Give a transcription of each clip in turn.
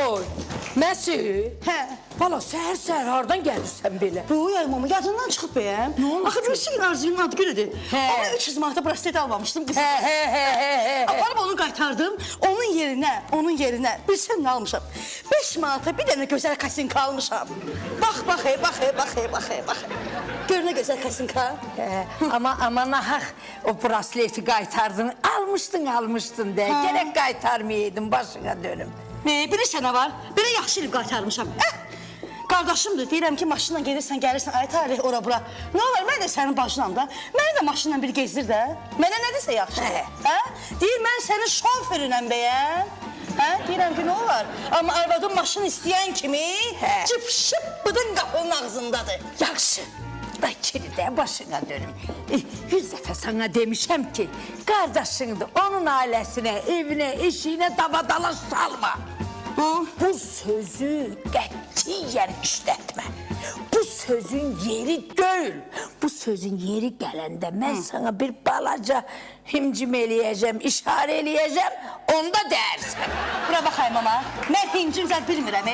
Oy, Məsih. Hə. Bala, səhər-səhər hardan gəlirsən belə? Ay mama, yadından çıxıb bəyəm. Nə olmuş? Axı bilirsin ki, Arzu'nun adı günüdür. Hə. Ona 300 manata braslet almamışdım. Hə. Aparıb onu qaytardım. Onun yerinə bilsən nə almışam? 5 manata bir dənə gözəl kasinka almışam. Bax. Gör nə gözəl kasinka. Amma nahaq o brasleti qaytardın. Almışdın de. Gerek qaytarmayaydın, başına dönüm. Bilirsən nə var? Belə yaxşı ilib qaytarmışam. Qardaşımdır, deyirəm ki, maşınla gelirsən, gəlirsən, ay Talih, ora bura. Nə olar, mən də sənin başınam da. Məni də maşınla bir gezdir də. Mənə nə desə yaxşıdır. Deyir, mən sənin şoförünəm bəyəm. Deyirəm ki, nə olar? Amma arvadın maşın istəyən kimi cıp-şıp bıdın qapının ağzındadır. Yaxşı. Da kiridə başına dönüm. 100 dəfə sana demişəm ki, qardaşındır, onun ailəsinə, evinə, eşiyinə davadalaş salma. Bu sözü qətiyyən işlətmə. Bu sözün yeri deyil. Bu sözün yeri gələndə mən sana bir balaca himcim eləyəcəm, işarə eləyəcəm, onda dərsən. Bura baxayım ama, mən himcim zər bilmirəm.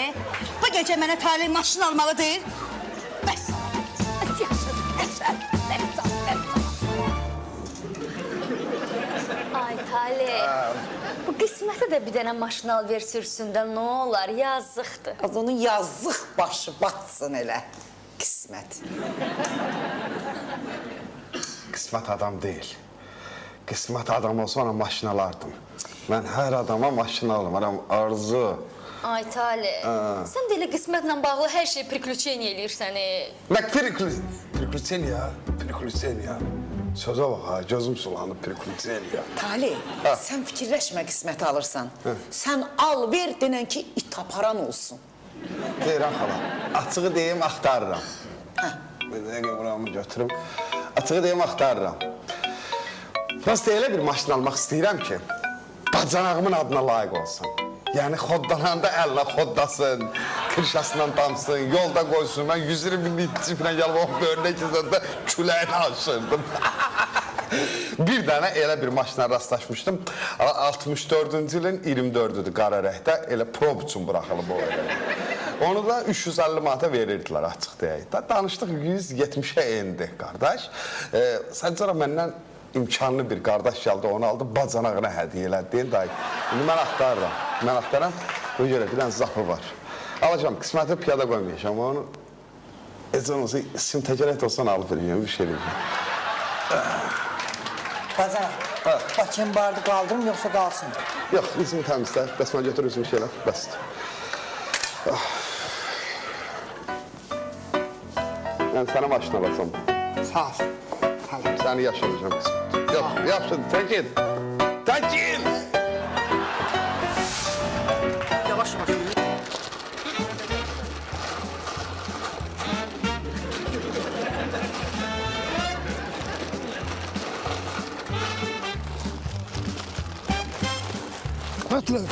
Bu gecə mənə Talih maşın almalıdır. Bəs. Ay Talih, bu qismətə də bir dənə maşın al ver sürsün də nə olar, yazıqdır. Az onun yazıq başı batsın elə, qismət. Qismət adam deyil. Qismət adam olsa ona maşın alardım. Mən hər adama maşın almaram, Arzu. Ay Talih, sən də elə qismətlə bağlı hər şey priklüçeniya eləyirsən. Nə priklüçeniya? Sözə bax ha, gözüm sulanıb priklüçeniya. Talih, sən fikirləşmə qisməti alırsan. Sən al, ver, denən ki, it aparan olsun. Deyirəm xala, açığı deyim, axtarıram. Bir dəqiqə buramı götürüm. Açığı deyim, axtarıram. Prosta elə bir maşın almaq istəyirəm ki, bacanağımın adına layiq olsun. Yəni xoddananda əlinə xoddasın, kırşasından damsın, yolda qoysun. Mən 120 minlik ciplə gəlib onun böyrünə gizləndə küləyini aşırdım. Bir dənə elə bir maşına rastlaşmışdım. 64-cü ilin 24-üdür qara rəhdə, elə prob üçün buraxılıb o elə. Onu da 350 manata verirdilər açıq deyək. Danışdıq 170'ə endi qardaş. Sonra məndən imkanlı bir qardaş gəldi, onu aldı, bacanağına hədiyyə elədi. İndi mən axtarıram. O görə bir dənə zapı var. Alacam, qisməti piyada qoymayacam. Onu ecən olsa, sim təcərət olsan alıb verəcəm, bir şey verəcəm. Bacanaq, Bakın bardı qaldırım, yoxsa qalsın? Yox, üzümü təmizlə, bəs mən götür üzümü şeylə, bəsdir. Mən sənə maşına baxsam. Sağ ol. Səni yaşayacağım qismət. Yox, yaxşıdır, təkil. Yavaş.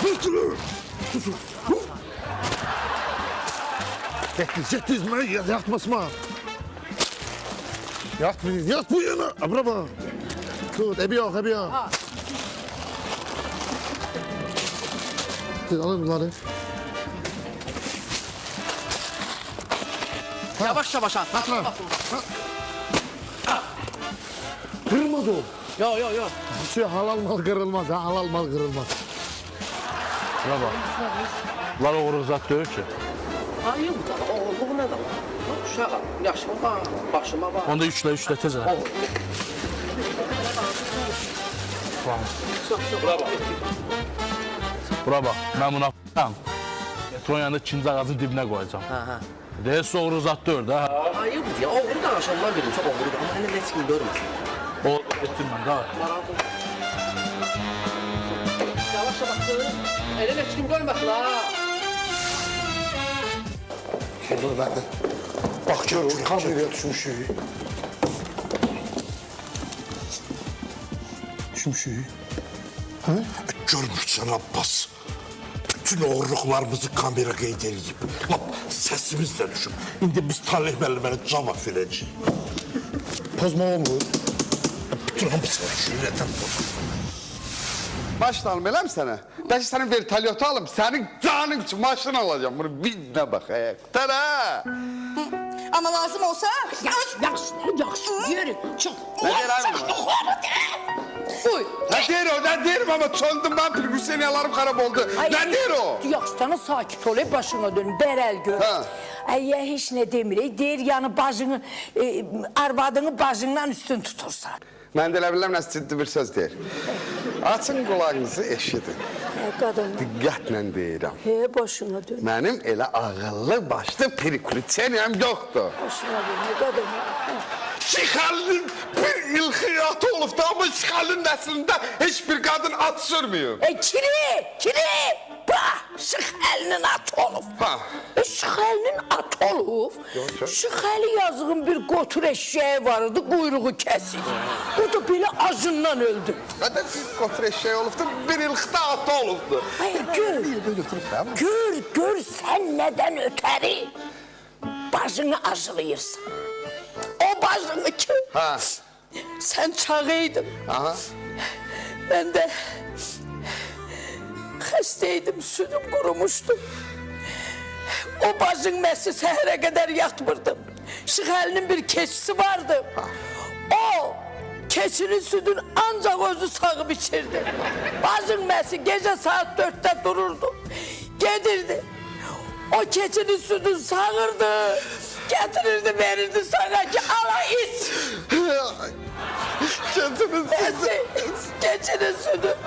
Fırtına! Getdiniz, mən yatmasma. Yatmayın, yat bu yana. Abra bak. Tut, ebi yok. Siz alın bunları. Yavaş at. Atla. Kırılmadı o. Yok. Şu halal mal kırılmaz ha, halal mal kırılmaz. Buna bak. Bunlar uğurlu zat deyil ki. Hayır, oğlum ne de var? Uşağı, yaşıma bak, başıma bak. Onda üçlə tez elə. Bura bax, mən buna f***am. Tronyanın ikinci ağacın dibinə qoyacam. Deyilsə uğurlu zat deyil də. Hayır, ya oğlu da aşağıdan bilmiş, oğlu da. Ama henüz heç kim görməsin. O etdirmən, da. Yavaşça baksın, elin heç kim görməsin ha. Şurada ben de. Bak gör o kameraya düşmüşük. Görmüşsən Abbas. Bütün oğurluqlarımızı kamera qeyd edib. Lap səsimizlə düşün. İndi biz Talih müəllimə cavab verəcəyik. Pozma olmur. Bütün hamısı var. Şöhrətən pozma. maşın alım eləmi sənə? Bəlkə sənin vertolyotu alım, sənin canın üçün maşın alacağım. Bunu bilinə bax, ayaqdan ha. Ama lazım olsa... Yaxşı, yürü, çıx. Nə deyirəm? Uy. Nə deyirəm ama çöndüm ben pürgüseniyalarım xarab oldu. Nə deyir o? Yaxşı, sana sakit ol, başına dön, bərəl gör. Ha. Əyə heç nə demir, deyir yani bacını, arvadını bacından üstün tutursan. Mən də elə bilirəm, nəsə ciddi bir söz deyir. Açın qulağınızı eşidin. Qadın. Diqqətlə deyirəm. Başına dön. Mənim elə ağıllı başlı perikülitseniyam yoxdur. Başına dön, qadın. Şixalinin bir ilxiyatı olub da ama Şixalinin nəslində heç bir qadın at sürmüyor. Kiri! Bax, Şixəlinin atı olub. Ha. Şixəlinin atı olub. Şixəli yazığın bir qotur eşeği vardı, quyruğu kəsik. O da belə acından öldü. Qadan bir qotur eşeği olubdu, bir ilxida atı olubdu. Ay, gör sən nədən ötəri bacını acılayırsan. O bacını ki, Ha. sən çağıydın. Aha. Mən də xəstəydim, südüm qurumuşdu. O bacın məsi səhərə qədər yatmırdım. Şixəlinin bir keçisi vardı. O keçinin südün ancaq özü sağıb içirdi. Bacın məsi gecə saat 4'də dururdu. Gedirdi. O keçinin südün sağırdı. Getirirdi, verirdi sana ki ala iç. Keçinin südü.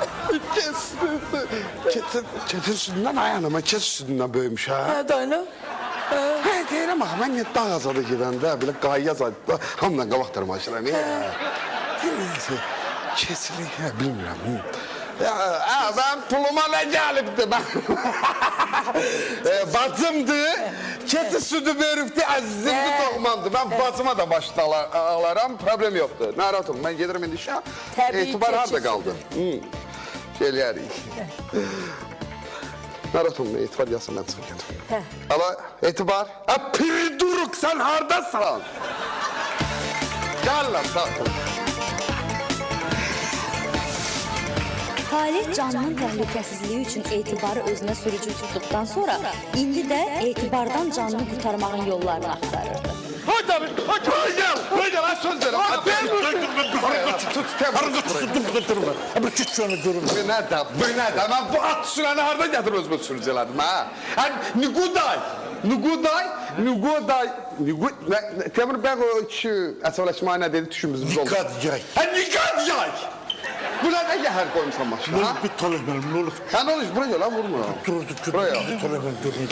Keçin südündən ayağınıma keçin südündən böyümüş ha. Hə, dayına. Deyirəm axı, mən niyə dağ azadı gedəndə, belə qayyaz adı, hamdan qabaqdır maşına, niyə? Kesilik, bilmirəm. Ben puluma ne gəlibdi ben? Bacımdı, keçi südü veribdi, əzizimdi, doğmandı. Ben bacıma da başda alaram, problem yoktu. Narahat olun, ben gelirim indi işe. Etibar harada kaldı? Geliyərik. Narahat olun, etibar yazsın, ben çıxım gedim. Ala, etibar. Priduruk, sen haradasan? Gel lan, sağ ol. Talih canının təhlükəsizliyi üçün etibarı özünə sürücü tutduqdan sonra indi də etibardan canını qurtarmağın yollarını axtarırdı. Hay tabii, hay gel, ha söz verim. Ama git şunu görün. Bu nerede? Ben bu at sürəni harada getir özümü sürücülədim ha? Niguday. Temur bəq o ki, əsəvləşmaya nə dedi, tüşümüzümüz oldu. Nikad yay. Nikad yay! Buna ne yəhər qoymuşsan maşına, ha? Bir talep benim, ne olur. Sən ol, buraya gel lan, vurma. Buraya. Bir talep benim, görün.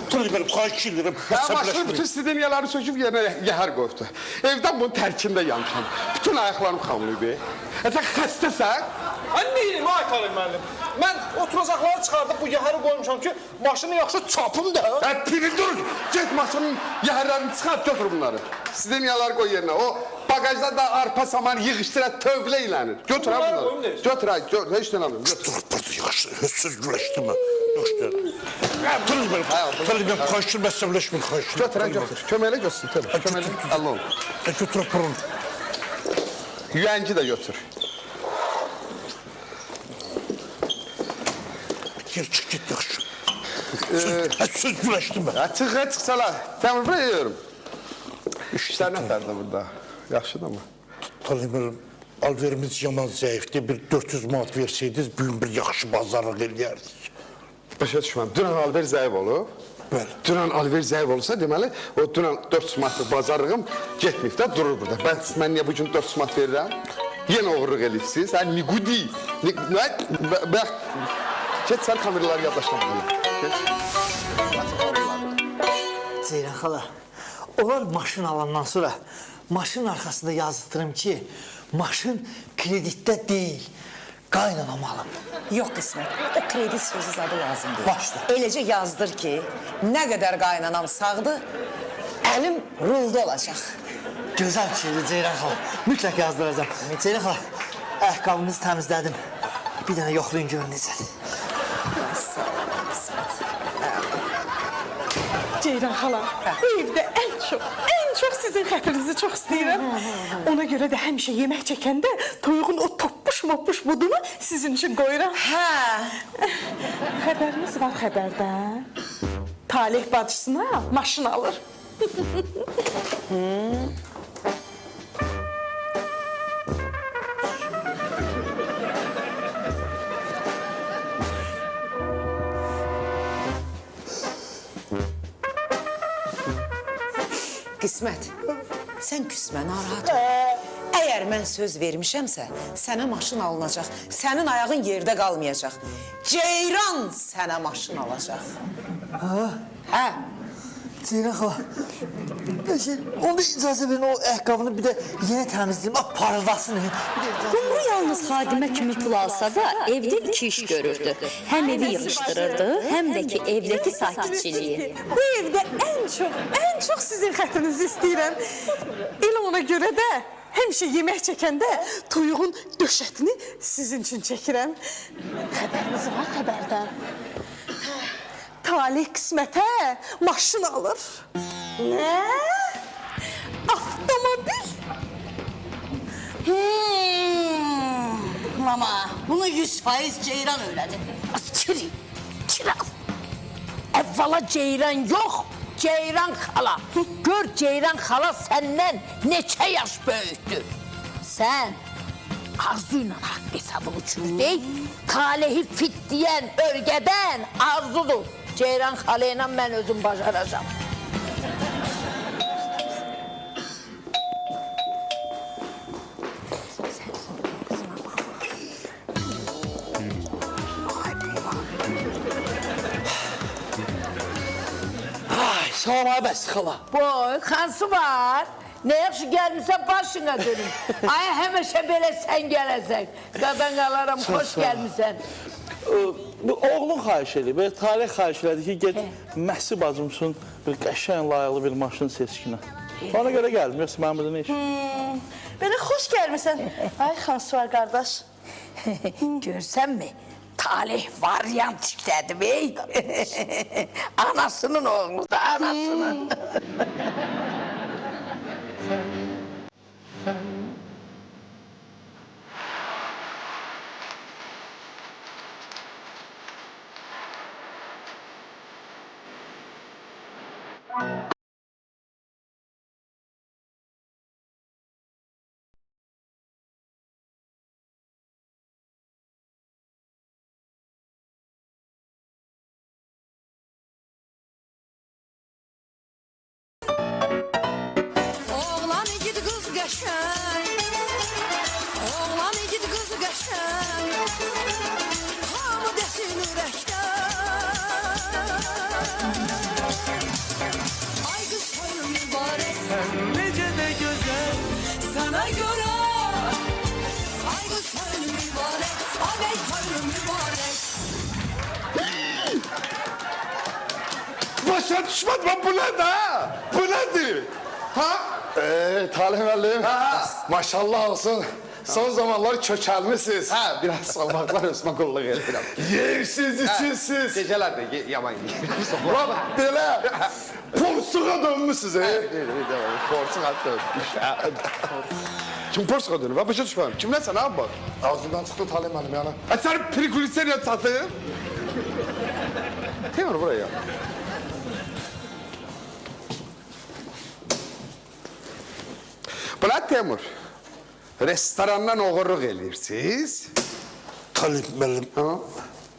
Talep benim, kaç yıllarım. Maşının bütün sideniyaları söküb yerine yəhər qoyubdu. Evdən bunun tərkində yanmışam. Bütün ayaqlarım xamlıydı. Sən xəstəsən? Mən neyim ay Talib müəllim? Mən oturacaqları çıxardıb bu yəhəri qoymuşam ki, maşını yaxşı çapım da. Piri dur, get maşının yəhərlərini çıxart, götür bunları. Sideniyaları qoy yerinə. O bagajda da arpa saman yığışdıra tövlə ilənir. Götür ha bunları. Götür ha, heç nə almıyorum. Dur, burada yaxşı, hössüz güləşdirmə. Yaxşı. Talep benim, kaç yıl məsəvləşmir, kaç yıl. Götür ha, götür. Köməklə götürsün, tabii. Köməklə, Allah olun. Götür aparın. Yüəngi də götür. Gel çık git yaxşı. Söz güləşdirmə. Çıxsalar, təmir buraya yiyorum. İşlər nətərdə burada? Yaxşıdır mı? Talep benim, alverimiz yaman zəifdir. Bir 400 manat verseydiniz, bugün bir yaxşı bazarlıq eləyərdik. Başa düşməm. Dünən alver zəif olub. Bəli. Dünən alver zəif olsa, deməli, o dünən 400 manatlıq bazarlığım getməyib də durur burada. Mən niyə bugün 400 manat verirəm? Yenə oğurluq edirsiniz. Nigudi. Bax, get sən kameraları yaddaşla buluyum. Zeyran xala, olar maşın alandan sonra maşının arkasında yazdırım ki, maşın kreditdə deyil, qaynanam alıb. Yox qismət, o kredi sözü zadı lazım deyil. Başla. Eləcə yazdır ki, nə qədər qaynanam sağdır, əlim rulda olacaq. Gözəl fikirdir Zeyran xala, mütləq yazdıracağım. Zeyran xala, ayaqqabımızı təmizlədim. Bir dənə yoxlayın görün necədir. Sağ ol qismət. Ceyran xala, bu evdə ən çox sizin xətrinizi çox istəyirəm. Ona görə də həmişə yemək çəkəndə toyuğun o toppuş moppuş budunu sizin için koyuram. Hə. Xəbəriniz var xəbərdə. Talih bacısına maşın alır. Qismət, sən küsmə, narahat ol. Əgər mən söz vermişəmsə, sənə maşın alınacaq. Sənin ayağın yerdə qalmayacaq. Ceyran sənə maşın alacaq. Hə? Ceyran xala, onda icazə verin, o ayaqqabını bir də yenə təmizləyim, parıldasın. Qumru yalnız xadimə kimi pul alsa da evdə iki iş görürdü. Həm evi yığışdırırdı, həm də ki evdəki sakitçiliyi. Bu evdə ən çox sizin xətrinizi istəyirəm. Elə ona görə də həmişə yemək çəkəndə toyuğun döşətini sizin üçün çəkirəm. Xəbəriniz var xəbərdən. Talih qismətə maşın alır. Nə? Avtomobil. Mama, bunu 100% Ceyran öyrədi. Kiraz. Evvela Ceyran yox, Ceyran xala. Gör Ceyran xala səndən neçə yaş böyükdür. Sən Arzu ilə haqq hesabını çürüdək, talehi fit deyən örgədən Arzudur. Ceyran xala ilə mən özüm bacaracam. Salam abəs xala. Boy, xansı var. Ne yaxşı gəlmişsən başına dönüm. Ay həmişə belə sən gələsən. Qadan qalaram, xoş gəlmişsən. Oğlun xahiş edib, Talih xahiş elədi ki, get Məhsi bacım üçün bir qəşəng layıqlı bir maşın seçkinə. Ona görə gəldim, yoxsa mənim burada nə iş? Belə xoş gəlmirsən. Ay Xansuvar qardaş. Görsənmi? Talih varyant işlədi bey. Anasının oğlu da anasının. Oğlan igid qız qəşəng, oğlan igid qız qəşəng, hamı desin ürəkdən. Ay qız soyun mübarək, necə də gözəl sana görə. Ay qız soyun mübarək, ağay soyun mübarək. Başa düşmədim, bu nədir ha? Bu nədir? Ha? Talih müəllim, maşallah olsun. Son zamanlar kökəlmişsiniz. Hə, biraz salmaqlar özümə qulluq edirəm. Yersiz, içinsiz. Gecələr də yaman yiyirəm. Bax, belə porsuğa dönmüşsünüz. Porsuğa dönmüş. Kim porsuğa dönüb? Başa düşmədim. Kimlə sən abi bak? Ağzından çıxdı Talih müəllim yana. Sən prikuliseriya çatıb? Temur buraya. Bula Temur, restorandan oğurluq eləyirsiniz. Talih müəllim,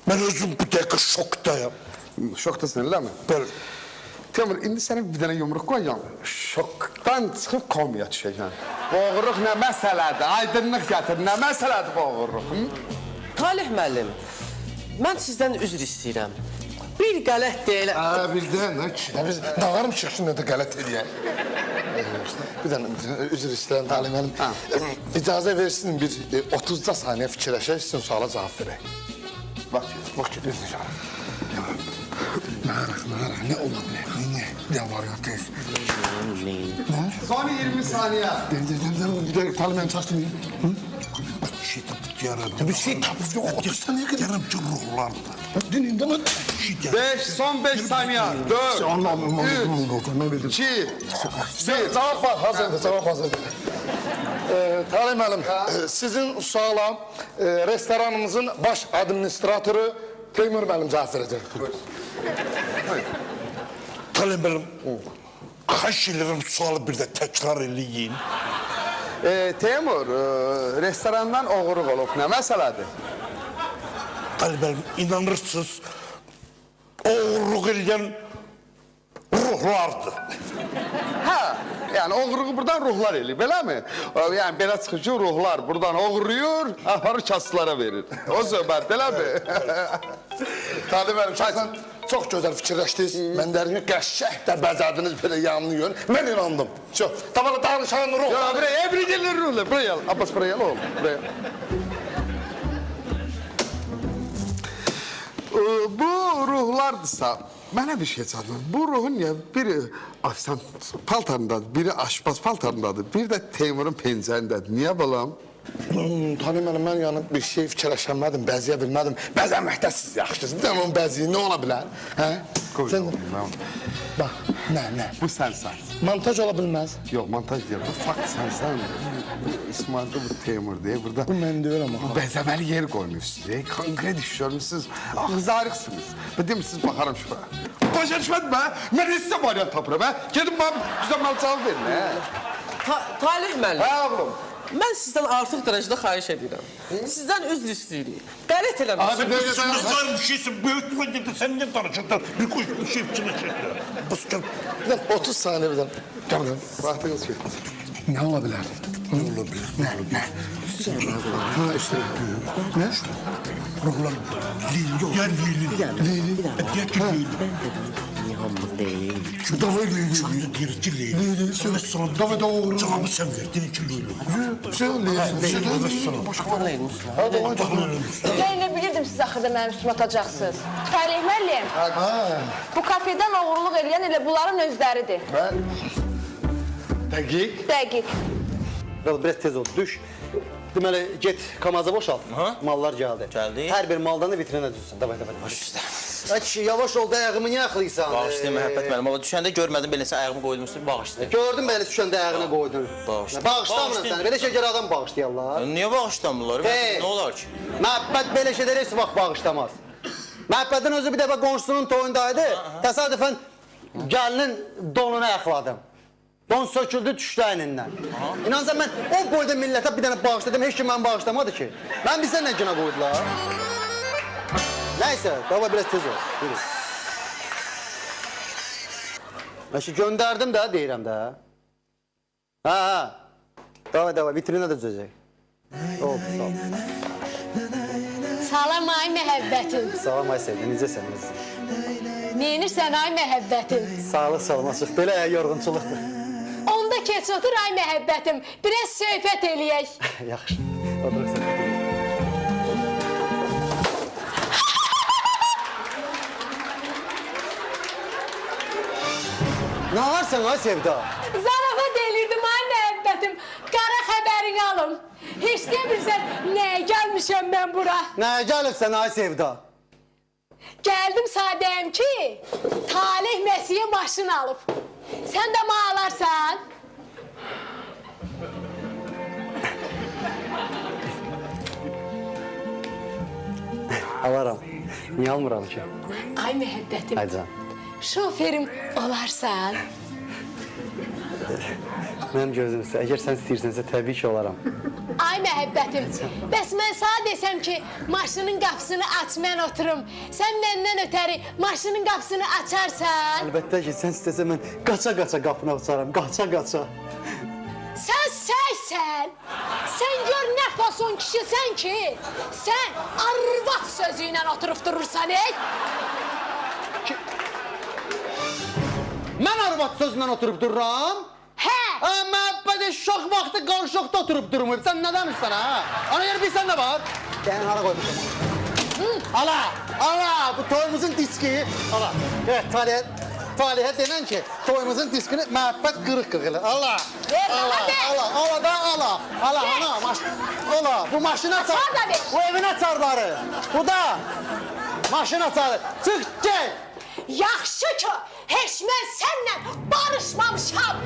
mən özüm bu dəqiqə şokdayım. Şokdasın, elə mi? Bəli. Temur, indi sənə bir dənə yumruq qoyacağım. Şokdan çıxıb komaya düşəcəksən. Bu oğurluq nə məsələdir? Aydınlıq gətir, nə məsələdir bu oğurluq? Talih müəllim, mən sizdən üzr istəyirəm. Bir qələt deyil. Birdən, biz dağarım çıxışın da qələt edəyək. Bir dənə üzr istəyirəm Talih müəllim. İcazə versin bir 30 saniyə fikirləşək, sizin suala cavab verək. Bax gedir. Ne olabilir? Ne variant değil? Son 20 saniye. Talih müəllim çaştım. Bir şey tapıp yaradım. Bir şey tapıp yok. 30 saniye kadar yarımcı ruhlardı. Dininde mi? 5, son 5 saniye. 4, 3, 2, 1. Cevap var, hazırdır, cevap hazırdır. Talih müəllim, sizin suala restoranımızın baş administratoru Teymur müəllim cavab verəcək. Talih müəllim, xahiş edirəm sualı bir də təkrar eləyin. Teymur, restorandan oğurluq olub, nə məsələdir? Talih müəllim, inanırsınız, oğurluq eləyən ruhlardır. Hə, yəni oğurluğu buradan ruhlar eləyib, beləmi? Yəni belə çıxır ki, ruhlar buradan oğurluyur, aparır kasılara verir. O söhbət, eləmi? Talih müəllim, şahsən çox gözəl fikirləşdiniz. Mən dərin qəşşək də bəzədiniz belə yanlıyın. Mən inandım. Çox. Tavalı danışan ruh. Ya, buraya, bir gelir ruhlar, buraya gel. Abbas, buraya gel oğlum, buraya. Bu ruhlardırsa, mənə bir şey çatmır. Bu ruhun ya biri afisant paltarındadır, biri aşpaz paltarındadır, bir də Teymurun pencərindədir. Niyə balam? Talih müəllim, mən yəni bir şey fikirləşənmədim, bəziyə bilmədim. Bəzəməkdə siz yaxşısınız. Bir dənə onun bəziyi nə ola bilər? Hə? Sən... Bax, nə? Bu sənsən. Montaj ola bilməz. Yox, montaj deyil, bu fakt sənsən. İsmail'de bu Teymur diye burada... Bu mən deyirəm bu bəzəməli yer qoymuşsunuz, konkret iş görmüşsünüz, ağzarıqsınız. Və demişsiniz, baxarım şuraya. Başa düşmədim hə? Mən sizə variant tapıram hə? Gedin bana güzel mal cavab verin hə? Talih müəllim. Hə, oğlum. Mən sizdən artıq dərəcədə xahiş edirəm. Sizdən üzr istəyirik. Qələt eləmişsiniz. Abi, sən ne var bir şeysin, böyütmə dedi, sən niyə danışırsan? Bir koş, bir şey fikirləşirsən. Bir dakika, 30 saniye birden. Tamam. Vaxtınız ki. Ne olabilir? Ne olabilir? Ne? Ha işte. Ne? Ruhlar, Leyli, yer Leyli. Leyli. Diğer ki Leyli. Davay Leyli. Sen de diğer ki Leyli. Leyli. Evet sana. Davay doğru. Cevabı sen verdin ki Leyli. Sen Leyli. Evet sana. Başka Leyli. Leyli, bilirdim siz axırda mənim üstümə atacaqsınız. Talih müəllim, bu kafedən oğurluq eləyən elə bunların özləridir. Dəqiq. Dəqiq. Biraz tez oldu, düş. Deməli, get kamaza boşalt. Mallar gəldi. Hər bir maldan da vitrinə düzsün. Davay. Baş üstə. Ay kişi, yavaş ol, ayağımı niyə axlıysan? Bağışlayın, məhəbbət müəllim. Ama düşəndə görmədim, beləsə ayağımı qoydumsun, bağışlayın. Gördüm belə düşəndə ayağına qoydun. Bağışlamıram səni, belə şeylər adam bağışlayarlar. Niyə bağışlamırlar? Nə olar ki? Məhəbbət belə şeylər heç vaxt bağışlamaz. Məhəbbətin özü bir dəfə qonşusunun toyundaydı. Təsadüfən gəlinin donunu əxladım. Don söküldü, düşdü əynindən. İnansan mən o boyda millətə bir dənə bağışladım, heç kim mən bağışlamadı ki. Mən bilsən nə günə qoydular. Nəysə, dava biraz tez ol. Buyurun. Mən şimdi göndərdim də, deyirəm də. Ha. Dava, vitrinə də düzəcək. Oldu, sağ ol. Salam ay məhəbbətim. Salam ay sevdi, necəsən? Neyinirsən ay məhəbbətim? Sağlıq, açıq. Belə yorğunçuluqdur. Onda keç otur ay məhəbbətim. Biraz söhbət eləyək. Yaxşı, oturuq söhbət eləyək. Nə varsan ay Sevda? Zarafat elirdim ay məhəbbətim. Qara xəbərini alım. Heç demirsən nəyə gəlmişəm mən bura? Nəyə gəlibsən ay Sevda? Gəldim sadəyəm ki, Talih Məsiyə maşın alıb. Sən də mağalarsan. Alaram. Niyə almıram ki? Ay məhəbbətim. Ay can. Şoferim olarsan. Mənim gözümsə, əgər sən istəyirsənsə təbii ki olaram. Ay məhəbbətim, bəs mən sana desəm ki, maşının qapısını aç, mən oturum. Sən məndən ötəri maşının qapısını açarsan. Əlbəttə ki, sən istəsən mən qaça-qaça qapını açaram, qaça-qaça. Sən səysən, sən gör nə fason kişisən ki, sən arvad sözü ilə oturub durursan, ey? Mən arvad sözündən oturub dururam? Hə! Məhəbbədə şox vaxtı qarşıqda oturub durmuyub. Sən nə danışsan, ha? Ana yer bilsən nə var? Yəni, hara qoymuşam? Ala, bu toyumuzun diski. Ala, evet, Talihə denən ki, toyumuzun diskini məhəbbət qırıq-qırıq elə. Ala, bu maşına çar, bu evin açarları. Bu da maşın açarı. Çıx, gel. Yaxşı ki, heç mən sənlə barışmamışam.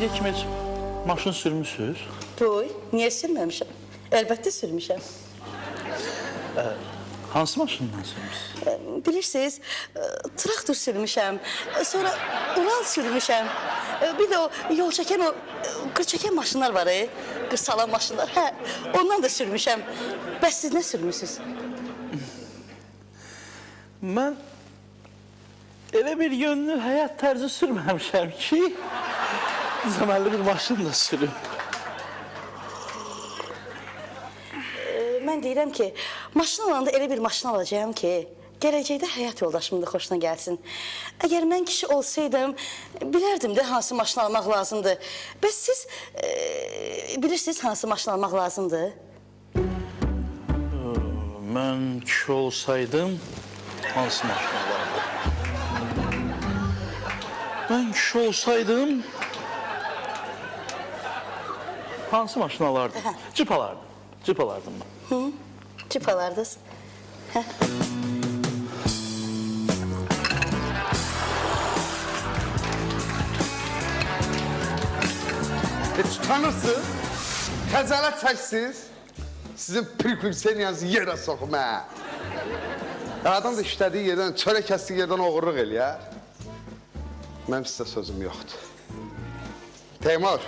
İndiyə kimi heç maşın sürmüsünüz? Boy, niyə sürməmişəm? Əlbəttə sürmüşəm. Hansı maşından sürmüsünüz? Bilirsiniz, traktor sürmüşəm, sonra Ural sürmüşəm. Bir də o yol çəkən, o qır çəkən maşınlar var, qır salan maşınlar. Hə, ondan da sürmüşəm. Bəs siz nə sürmüsünüz? Mən elə bir yönlü həyat tərzi sürməmişəm ki, zəməlli bir maşın da sürüm. Mən deyirəm ki, maşın alanda elə bir maşın alacağım ki, gələcəkdə həyat yoldaşımın da xoşuna gəlsin. Əgər mən kişi olsaydım, bilərdim də hansı maşın almaq lazımdır. Bəs siz bilirsiniz hansı maşın almaq lazımdır? Mən kişi olsaydım, hansı maşın alardım? Mən kişi olsaydım, hansı maşın alardım? Cip alardım. Cip alardım ben. Hı, cip alardınız. Hə. Tutanırsınız, xəcalət çəksiniz, sizin prikulseniyanızı yerə soxum, hə. Adam da işlədiyi yerdən, çörək kəsdiyi yerdən oğurluq eləyər. Mənim sizə sözüm yoxdur. Teymur,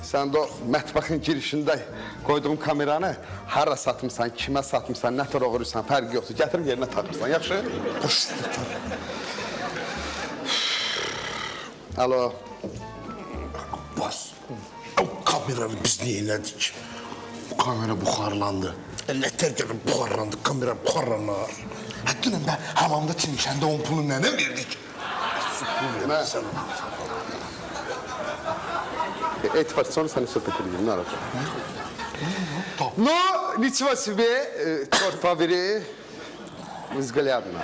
sən də o mətbəxin girişində qoyduğum kameranı hara satmışsan, kimə satmışsan, nə tər oğurursan, fərqi yoxdur. Gətirib yerinə taxırsan, yaxşı? Alo. Bas. O kameranı biz niye elədik? Bu kamera buxarlandı. Nətər gəlib buxarlandı, kamera buxarlanar. Həddinən mən hamamda çinişəndə onun pulu nədən verdik? Mən etibar, sonra səni söhbət edeyim, nə arada? No, nичего себе, черт побери, взглядно.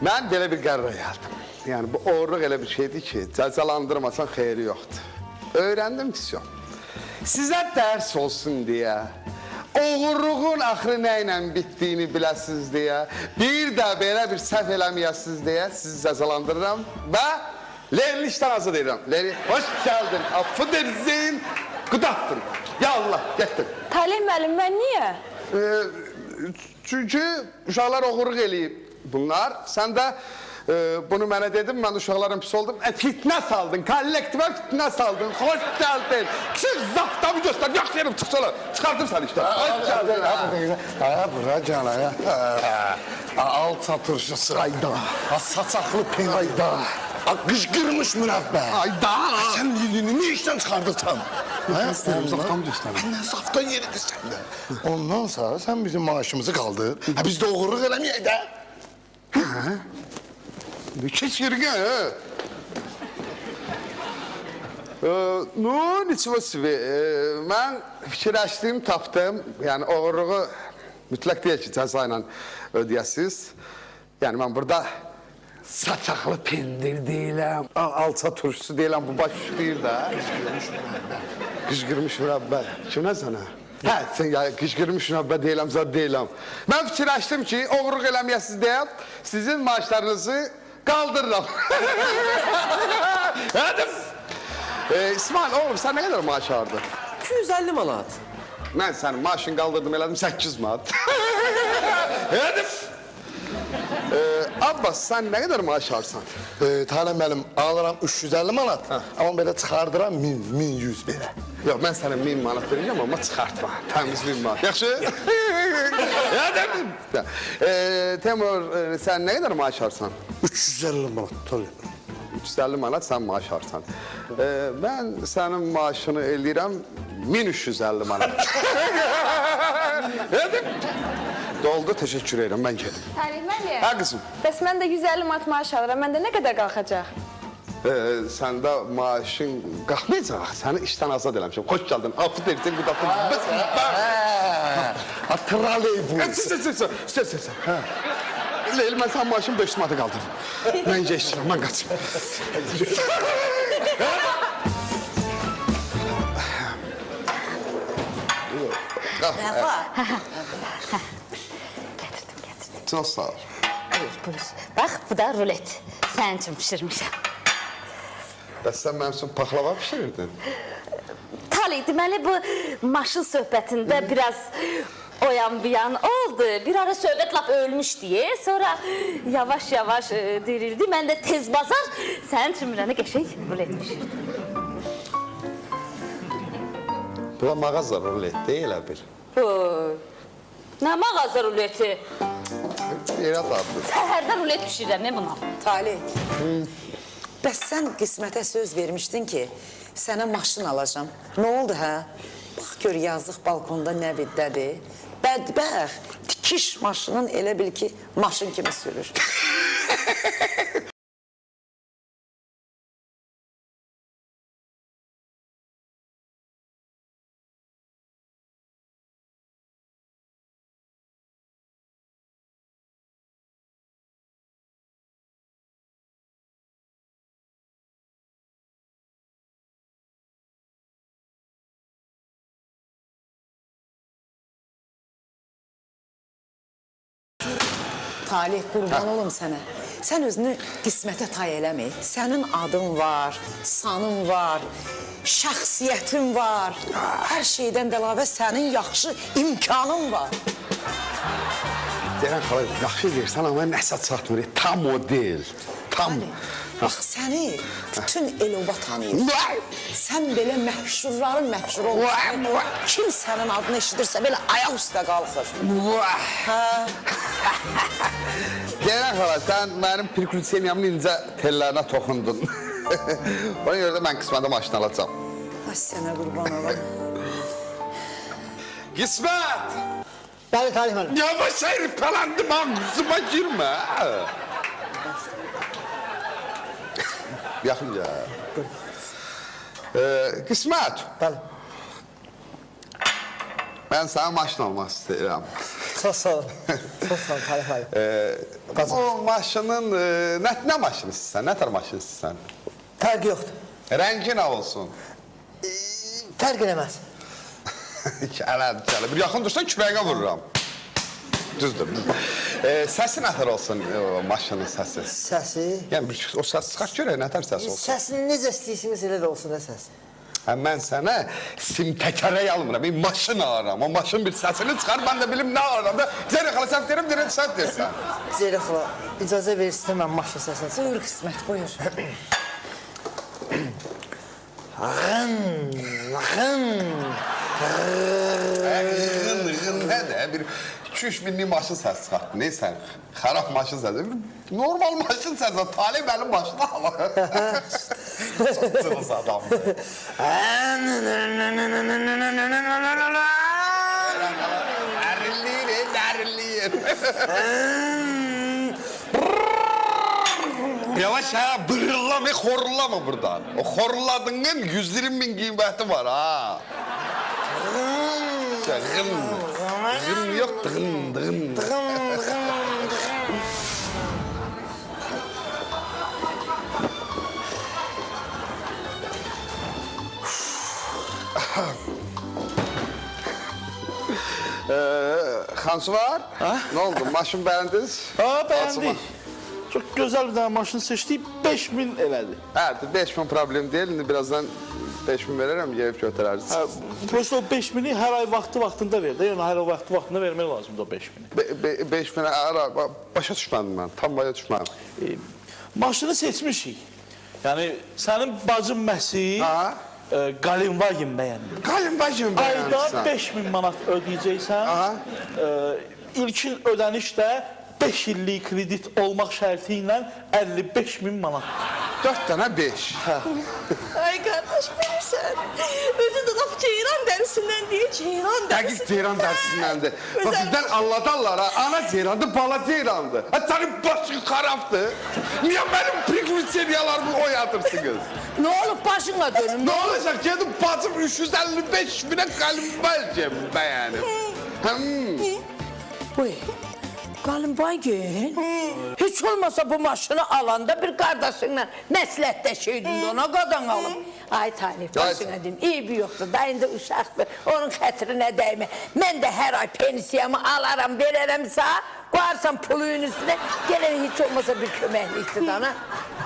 Mən belə bir qərara gəldim. Yəni, bu oğurluq elə bir şeydir ki, cəzalandırmasan xeyri yoxdur. Öyrəndim ki, sizə dərs olsun deyə, oğurluğun axırı nə ilə bitdiyini biləsiniz deyə, bir də belə bir səhv eləməyəsiniz deyə sizi cəzalandırıram və Leyli işdən azad edirəm. Leyli, hoş gəldin, affedersin, qıdattın. Ya Allah, getdim. Talih müəllim, mən niyə? Çünki uşaqlar oğurluq eləyib bunlar. Sən də bunu mənə dedim, mən uşaqların pis oldum. Fitnə saldın, kollektivə fitnə saldın, hoş gəldin. Çıx, zaptamı göstər, yaxşı yerim çıxsalar. Çıxardım səni işdən. Hoş gəldin. Bura gəl, alça turşusu. Ayda. Saçaqlı pen. Ayda. Qışqırmış mürəbbə. Ayda. Sən dilini ne işdən çıxardırsan? Zaptamı göstər. Nə zaptan yeridir səndə? Ondan sonra sən bizim maaşımızı qaldır. Biz də oğurluq eləməyək də. Keçirgə, no, nичего себе. Mən fikirləşdim, tapdım. Yəni, oğurluğu mütləq deyil ki, cəza ilə ödəyəsiniz. Yəni, mən burada saçaqlı pendir deyiləm, alça turşusu deyiləm, bu baş deyir də. Qışqırmış mürəbbə. Kimə sənə? Hə, sən qışqırmış mürəbbə deyiləm, zad deyiləm. Mən fikirləşdim ki, oğurluq eləməyəsiniz deyə sizin maaşlarınızı qaldırıram. Hədim. İsmail, oğlum, sən nə qədər maaş alırdın? 250 manat. Mən sənin maaşını qaldırdım, elədim 8 manat. Hədim. Abbas, sən nə qədər maaş alırsan? Taləm mənim alıram 350 manat, amma belə çıxardıram 1100 belə. Yox, mən sənə 1000 manat verəcəm, amma çıxartma. Təmiz 1000 manat. Yaxşı? Hədim. Temur, sən nə qədər maaş alırsan? 350 manat, tabii. 350 manat sən maaş alırsan. Mən sənin maaşını eləyirəm 1350 manat. Hədim. Doldu, təşəkkür edirəm, mən gedim. Talih müəllim. Hə, qızım. Bəs mən də 150 manat maaş alıram, məndə nə qədər qalxacaq? Səndə maaşın qalxmayacaq, səni işdən azad eləmişəm. Xoş gəldin, affı deyirsən, qudafın. Trolleybus. Sən. Leyli, mən sənin maaşını 500 manata qaldırdım. Mən geçirəm, mən qaçım. Rəfa. Çox sağ ol. Buyur, buyur. Bax, bu da rulet. Sənin üçün pişirmişəm. Bəs sən mənim üçün paxlava pişirirdin? Tali, deməli bu maşın söhbətində biraz oyan buyan oldu. Bir ara söhbət lap ölmüş deyə, sonra yavaş-yavaş dirildi. Mən də tez bazar sənin üçün bir dənə qəşəng rulet pişirdim. Bura mağaza rulet deyil, elə bil. Nə mağaza ruleti? Yerət adlı. Səhərdə rulet pişirirəm, nə buna? Talih, bəs sən qismətə söz vermişdin ki, sənə maşın alacam. Nə oldu, hə? Bax, gör, yazıq balkonda nə viddədir. Bədbəxt, tikiş maşının elə bil ki, maşın kimi sürür. Talih, qurban olum sənə. Sən özünü qismətə tay eləmi. Sənin adın var, sanın var, şəxsiyyətin var. Hər şeydən də əlavə sənin yaxşı imkanın var. Ceyran xala, yaxşı deyirsən, amma nəsə çatmır. Tam o deyil. Tam. Bax, səni bütün el-oba tanıyır. Sən belə məşhurların məşhur olmuşsun. Kim sənin adını eşidirsə belə ayaq üstə qalxır. Ceyran xala, sən mənim prikulseniyamın incə tellərinə toxundun. Ona görə də mən qismətə maşın alacam. Ay, sənə qurban olam. Qismət! Bəli, Talih müəllim. Yavaş əyirpələndim, ağzıma girmə. Yaxın gəl. Qismət! Bəli. Mən sənə maşın almaq istəyirəm. Çox sağ olun. Çox sağ olun, Talih müəllim. Bu maşının, nə maşın istəyirsən, nə tər maşın istəyirsən? Fərqi yoxdur. Rəngi nə olsun? Fərq eləməz. Gələ, bir yaxın dursan kürəyinə vururam. Düzdür. Səsi nə tər olsun maşının səsi? Səsi? Yəni, o səs çıxart görək, nə tər səs olsun? Səsini necə istəyirsiniz, elə də olsun, nə səsi? Mən sənə sim təkərək almıram, bir maşın alıram. O maşın bir səsini çıxar, mən də bilim nə alıram da. Zeyra xala, sən deyirəm, deyirəm, sən deyirsən. Zeyra xala, icazə verirsin, mən maşın səsini çıxar. Buyur, qismət, buyur. Nə də, bir 2-3 minlik maşın səsi çıxartdı. Neysən, xarab maşın səsi. Normal maşın səsi, Talih mənim maşını alır. Çox cılız adamdır. Dərinliyir. Yavaş ha, bırıllama, xorullama buradan. O xorulladığının 120 bin qiyməti var ha. Dığın yok, dığın. Xansı var? Ne oldu? Maşın beğendiniz? Ha, beğendik. Çok güzel bir tane maşın seçtik, 5000 elədi. Evet, 5000 problem değil. Şimdi birazdan 5000 veririm, gelip götürərsiniz. Prosto o 5000'i her ay vaxtında ver. Yani her ay vaxtında vermək lazımdır o 5000'i. 5000 ara, başa düşmədim mən, tam başa düşmədim. Maşını seçmişik. Yani senin bacın Məsi, Qalinvagin bəyəndi. Qalinvagin bəyəndi. Ayda 5000 manat ödəyəcəksən. İlkin ödəniş də 5 illik kredit olmaq şərti ilə 55.000 manat. 4 dənə 5. Ay qardaş, bilirsən, özü də laf ceyran dərisindən deyir, ceyran dərisindən. Dəqiq ceyran dərisindəndir. Bax, bizdən anladarlar ha, ana ceyrandır, bala ceyrandır. Sənin başın xarabdır. Niyə mənim prikulseriyalarımı oyadırsınız? Ne olup başına dönüm? Ne olacaq? Gedim bacım 355.000'e Qalinvagin bəyənim. Buyur. Qalinbaygil, hiç olmasa bu maşını alanda bir kardeşinle məsləhətləşəydin ona qadan alım. Ay Talib, başına deyim, eybi yoxdur, da indi uşaqdır, onun xətrinə dəymə. Mən də hər ay pensiyamı alaram, verərəm sağ, qoyarsan pulun üstüne, gələn hiç olmasa bir köməklikdir dana.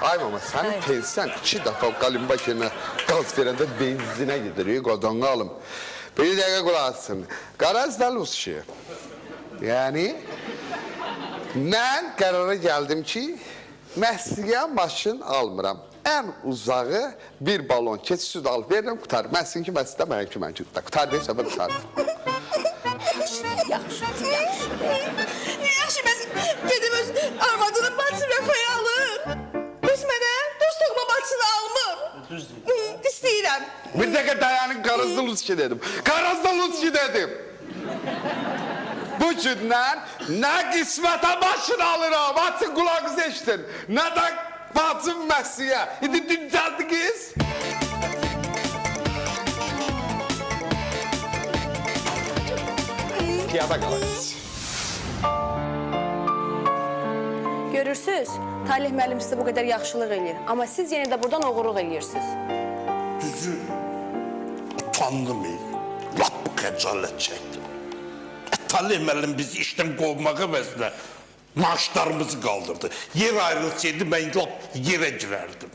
Ay mama, sənin pensiyan 2 dəfə Qalinbaygilə qaz verəndə benzinə gidirik, qadan alım. Bir dəqiqə qulaq asın. Qarazdalus ki, yəni mən qərara gəldim ki, məhsiyə maşın almıram. Ən uzağı bir balon keç süd alıb verirəm, qutarım. Məhsin ki, məhsidə mənimki mənimki. Qutar deyirsə, mən qutarım. Yaxşıdır, yaxşıdır. Yaxşı, bəs gedib öz arvadının bacı Rəfaya alır. Bəs mənə dost doğma bacısını almır. İstəyirəm. Bir dəqiqə dayanın, Qarazdalus ki dedim. Qarazdalus ki dedim. Bu gündən nə qismətə maşın alıram, açın qulağınızı eşidin. Nə də bacım məhsiyə. İndi dincəldi qız. Piyada qalacaq. Görürsüz, Talih müəllim sizə bu qədər yaxşılıq eləyir. Amma siz yenə də buradan oğurluq eləyirsiniz. Düzü utandım. Lap bu xəcalət çəkdim. Talih müəllim bizi işdən qovmaq əvəzinə maaşlarımızı qaldırdı. Yer ayrılsaydı mən lap yerə girərdim.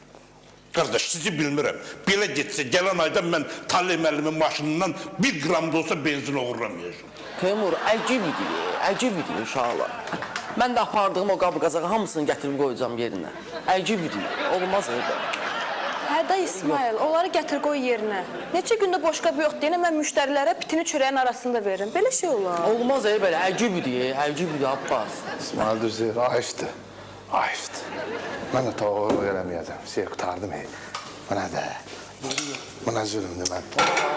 Qardaş, sizi bilmirəm. Belə getsə, gələn ayda mən Talih müəllimin maşınından 1 qram da olsa benzin oğurlamayacağım. Teymur, əcib idi uşaqlar. Mən də apardığım o qabı-qazağı hamısını gətirib qoyacağım yerinə. Əcib idi, olmaz öyle. Hə da İsmail, onları gətir qoy yerinə. Neçə gündə boş qab yox deyənə mən müştərilərə pitini çörəyin arasında veririm. Belə şey olar. Olmaz belə, əcib idi Abbas. İsmail düzdür, ayıfdır. Mən də toğurluq eləməyəcəm. Siyə qutardım. Bu nə də? Bu nə zülümdür mən?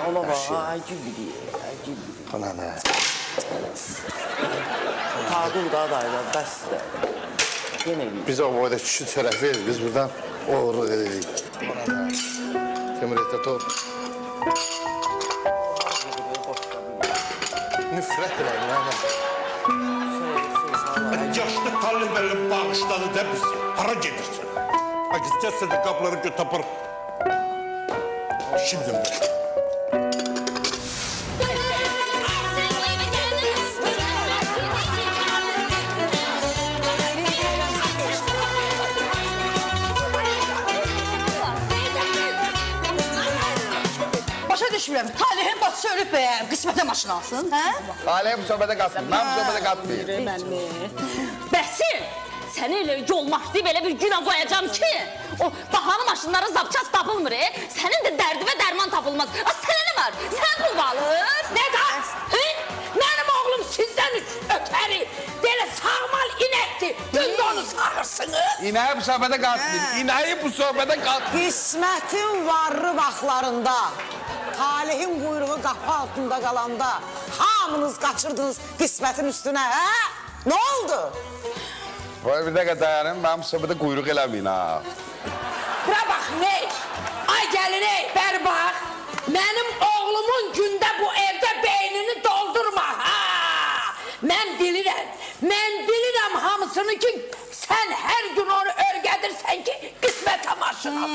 Ona bax, əcib idi. Bu nə də? Tadur da dayıda, bəsdir. Yenə eləyir. Biz o boyda küçük çörək verir, biz buradan uğurluq edirik. Bu nə də? Cumhuriyyətdə top. Nifrət elədim, nə də? Yaşlı Talih müəllim bağışladı da bizi. Hara gedirsən? Ha, gidəcəksə də qabları göt tapır. Şimdi mi? Başa düşmürəm, Talihin bacısı ölüb bəyəm, qismətə maşın alsın, hə? Aliyə bu söhbətə qatmayın, mən bu söhbətə qatmayın. Bəsim, səni elə yolmaq deyib elə bir günə qoyacam ki, o bahalı maşınların zapças tapılmır, sənin də dərdi və dərman tapılmaz. Sənə nə var? Sən pul alır? Ne da? Mənim oğlum sizdən ötəri, belə sağmal inəkdir, gündə onu sağırsınız. İnəyi bu söhbətə qatmayın, inəyi bu söhbətə qatmayın. Qismətin varlı vaxtlarında, Talihin quyruğu qapı altında qalanda hamınız qaçırdınız qismətin üstünə, hə? Nə oldu? Vay bir dəqiqə dayanın, mənim bu söhbətə quyruq eləməyin ha. Bura bax, ney? Ay gəlin, bəri bax. Mənim oğlumun gündə bu evdə beynini doldurma, ha! Mən bilirəm hamısını ki, sən hər gün onu örgədirsən ki, qismətə maşın al.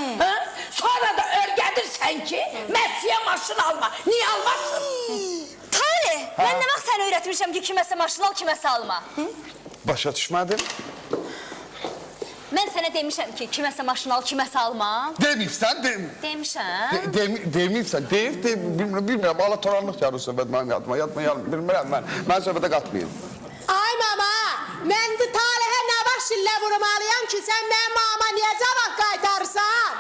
Sonra da örgədirsən ki, məhsiyə maşın alma. Niyə almasın? Talih, mən nə vaxt səni öyrətmişəm ki, kiməsə maşın al, kiməsə alma? Başa düşmədim. Mən sənə demişəm ki, kiməsə maşın al, kiməsə alma. Deməyibsən, Demişəm. deməyibsən, bilmirəm, Allah toranlıq yarı söhbət mənim yadıma, bilmirəm mən. Mən söhbətə qatmayın. Ay mama, mən də Talihə nə başıyla vurmalıyam ki, sən mənim mama niyə cavab qaytarsan?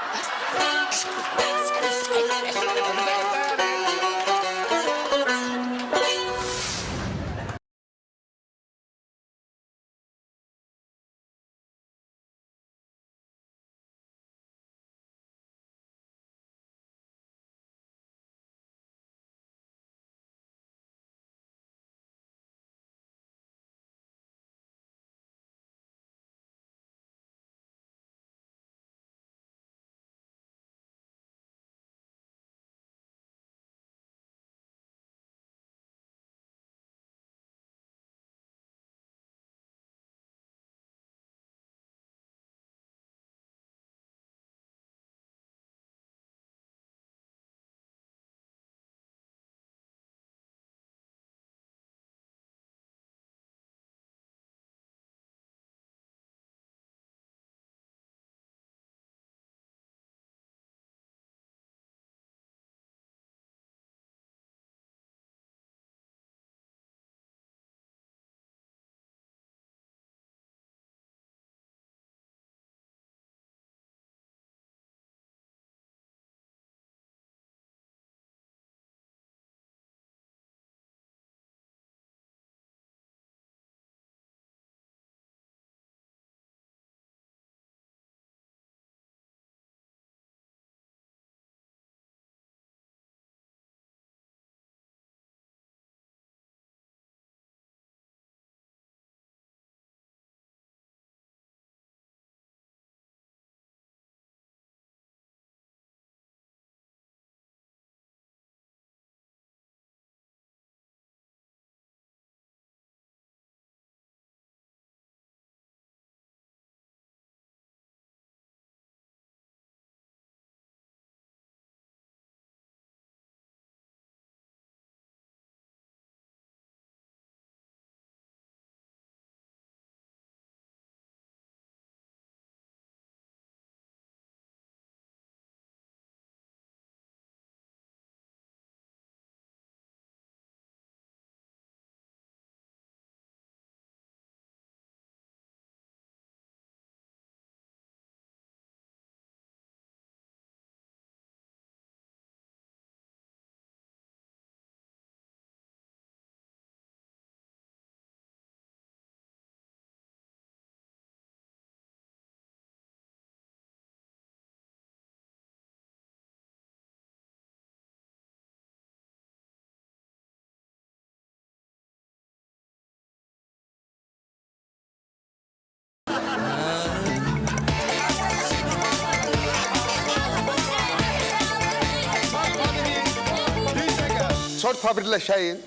Motor birləşəyin.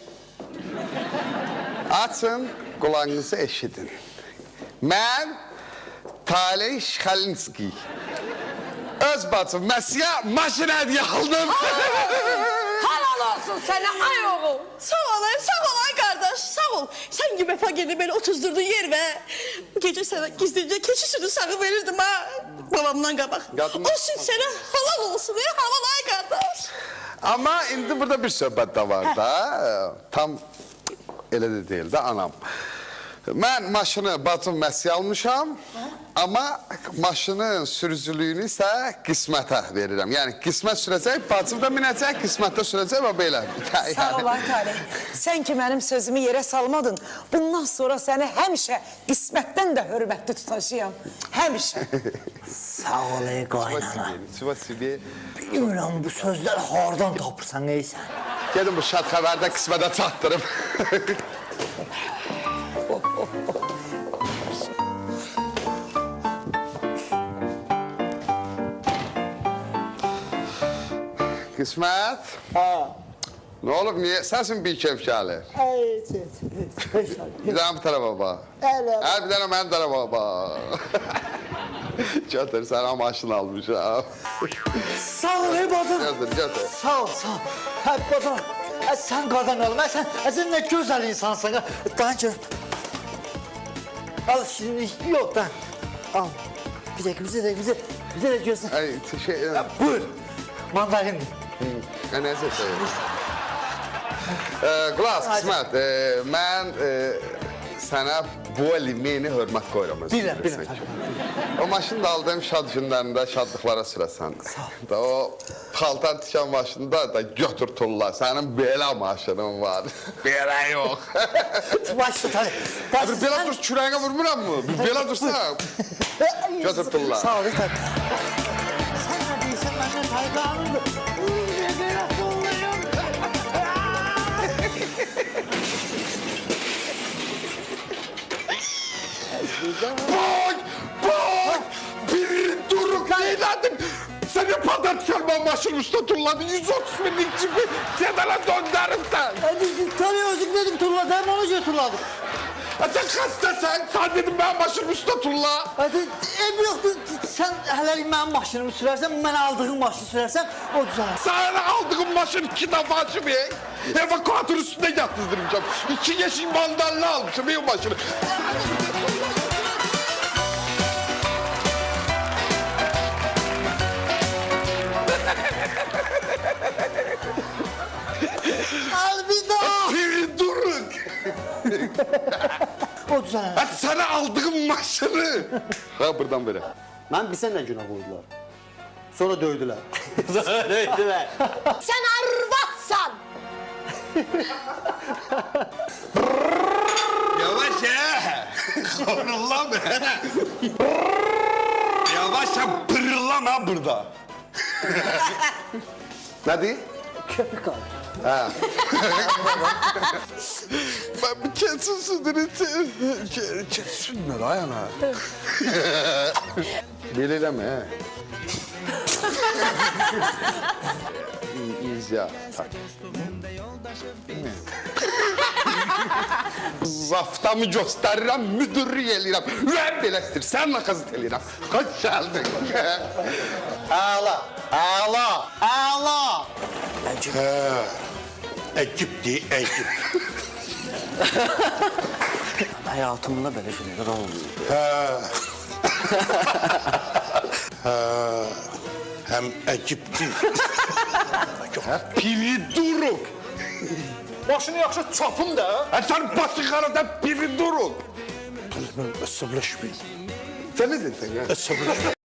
Açın, qulağınızı eşidin. Mən Taley Şxalinski. Öz bacım Məsiyə maşın hədiyyə aldım. Halal olsun sənə ay oğul. Sağ ol ay kardeş, sağ ol. Sen gibi fakirli beni otuzdurdun yerime. Bu gece sana gizlice keçi sütü sağı verirdim ha. Babamdan kabak. O süt sana halal olsun ya, halal ay kardeş. Amma indi burada bir söhbət də var da. Tam elə də deyil də anam. Mən maşını bacım Məsiyə almışam. Amma maşının sürücülüyünü isə qismətə verirəm. Yəni qismət sürəcək, bacım da minəcək, qismətdə sürəcək və belə. Sağ ol Talih. Sən ki mənim sözümü yerə salmadın. Bundan sonra səni həmişə qismətdən də hörmətli tutacağam. Həmişə. Sağ ol ey qaynana. Spasibi. Bilmirəm bu sözlər hardan tapırsan ey sən? Gedin bu şad xəbərdə qismətə çatdırım. Qismət? Nə olub, niyə səsin bir keyf gəlir? Bir dənə bu tərəfə bax. Bir dənə mənim tərəfə bax. Götür, sənə maşın almışam. Sağ ol ey bacım. Götür. Sağ ol. Hə bacım, sən qadan qalma, sən nə gözəl insansın. Daha gör. Al şimdi, yok da. Al. Bir dakika, bize de görsün. Buyur. Mandarin. Nəysə söyləyir. Qulaq, Qismət, mən sənə bu elimini hörmət qoyuram. Bilirəm. O maşını da aldığım şad günlərində şadlıqlara sürəsən. O paltar tikən maşında da götür tulla. Sənin belə maşının var. Belə yox. Bir belə dur, kürəyinə vurmuram mı? Bir belə dursa. Götür tulla. Sağ ol, tabii. Sen ne değilsen benden hayranımdır. Bak! Bir duruk eyledim. Seni patat kelme maşın üstüne turladın. 130 binlik cipi sedana döndürürüm sen. Tabii özür dedim turladı. Hem onu göre turladım. Sen kaçtasın? Sen dedim ben maşın üstüne turla. Hadi ev yoktu. Sen hələlik mənim maşınımı sürərsən, mən aldığım maşını sürərsən, o düzələr. Sen aldığın maşın 2 defa açıp evakuatör üstünde yattırdıracağım. 2 yeşil mandalina almışım ev maşını. Al bir daha. Bir durun. O düzələr. Hadi sana aldığım maşını. Ha buradan beri. Mən bilsən nə günah qoydular. Sonra döydülər. Sen arvatsan. Yavaş ya. Korulama. Yavaş ya pırıllama burada. Ne diyor? Köpük al. Ha. Ben bir kesin sütünü kesin mi lan yana? Belirleme he. İzya. Zaftamı göstərirəm, müdürlük eləyirəm. Ürəyim beləsidir, sən nakazit eləyirəm. Hoş geldin. Əla. Əcibdir, əcib. Həyatımda belə şeylər olmuyor. Həm əcibdir. Piri duruk. Başını yaxşı çapın da. Sən başı qaradan piri duruk. Mən əsəbləşməyim. Sən nə dedin ya? Əsəbləşməyim.